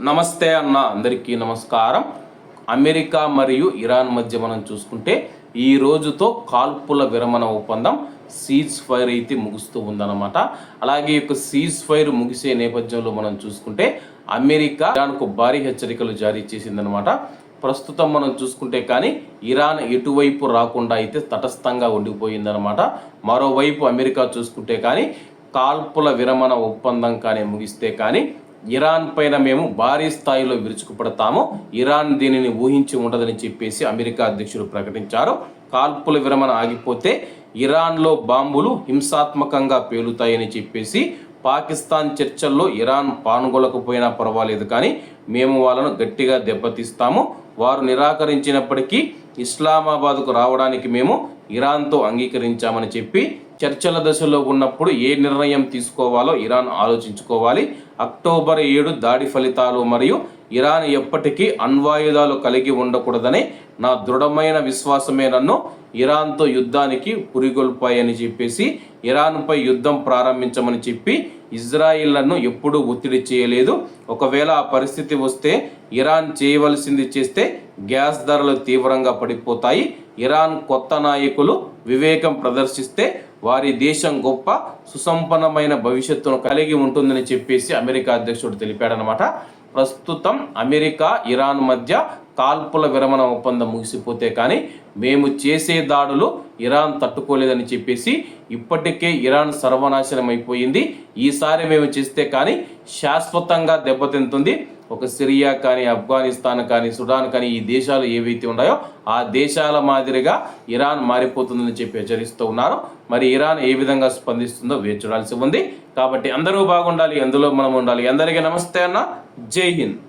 నమస్తే అన్న అందరికీ నమస్కారం. అమెరికా మరియు ఇరాన్ మధ్య మనం చూసుకుంటే ఈ రోజుతో కాల్పుల విరమణ ఒప్పందం సీజ్ ఫైర్ అయితే ముగుస్తూ ఉందన్నమాట. అలాగే ఈ సీజ్ ఫైర్ ముగిసే నేపథ్యంలో మనం చూసుకుంటే అమెరికా ఇరాన్కు భారీ హెచ్చరికలు జారీ చేసిందనమాట. ప్రస్తుతం మనం చూసుకుంటే కానీ ఇరాన్ ఎటువైపు రాకుండా అయితే తటస్థంగా ఉండిపోయిందనమాట. మరోవైపు అమెరికా చూసుకుంటే కానీ కాల్పుల విరమణ ఒప్పందం కానీ ముగిస్తే కానీ ఇరాన్ పైన మేము భారీ స్థాయిలో విరుచుకుపడతాము, ఇరాన్ దీనిని ఊహించి ఉండదని చెప్పేసి అమెరికా అధ్యక్షుడు ప్రకటించారు. కాల్పుల విరమణ ఆగిపోతే ఇరాన్లో బాంబులు హింసాత్మకంగా పేలుతాయని చెప్పేసి పాకిస్తాన్ చర్చల్లో ఇరాన్ పాల్గొనకపోయినా పర్వాలేదు, కానీ మేము వాళ్ళను గట్టిగా దెబ్బతీస్తాము, వారు నిరాకరించినప్పటికీ ఇస్లామాబాద్కు రావడానికి మేము ఇరాన్తో అంగీకరించామని చెప్పి చర్చల దశలో ఉన్నప్పుడు ఏ నిర్ణయం తీసుకోవాలో ఇరాన్ ఆలోచించుకోవాలి. అక్టోబర్ 7 దాడి ఫలితాలు మరియు ఇరాన్ ఎప్పటికీ అణ్వాయుధాలు కలిగి ఉండకూడదనే నా దృఢమైన విశ్వాసమే నన్ను ఇరాన్తో యుద్ధానికి పురిగొల్పాయని చెప్పేసి ఇరాన్పై యుద్ధం ప్రారంభించమని చెప్పి ఇజ్రాయిల్ను ఎప్పుడూ ఒత్తిడి చేయలేదు. ఒకవేళ ఆ పరిస్థితి వస్తే ఇరాన్ చేయవలసింది చేస్తే గ్యాస్ ధరలు తీవ్రంగా పడిపోతాయి. ఇరాన్ కొత్త నాయకులు వివేకం ప్రదర్శిస్తే వారి దేశం గొప్ప సుసంపన్నమైన భవిష్యత్తును కలిగి ఉంటుందని చెప్పేసి అమెరికా అధ్యక్షుడు తెలిపాడనమాట. ప్రస్తుతం అమెరికా ఇరాన్ మధ్య కాల్పుల విరమణ ఒప్పందం ముగిసిపోతే కానీ మేము చేసే దాడులు ఇరాన్ తట్టుకోలేదని చెప్పేసి ఇప్పటికే ఇరాన్ సర్వనాశనం అయిపోయింది, ఈసారి మేము చేస్తే కానీ శాశ్వతంగా దెబ్బతింటుంది. ఒక సిరియా కానీ ఆఫ్ఘనిస్తాన్ కానీ సుడాన్ కానీ ఈ దేశాలు ఏవైతే ఉన్నాయో ఆ దేశాల మాదిరిగా ఇరాన్ మారిపోతుందని చెప్పి హెచ్చరిస్తూ ఉన్నారు. మరి ఇరాన్ ఏ విధంగా స్పందిస్తుందో వేచి చూడాల్సి ఉంది. కాబట్టి అందరూ బాగుండాలి, అందులో మనం ఉండాలి. అందరికీ నమస్తే అన్న, జై హింద్.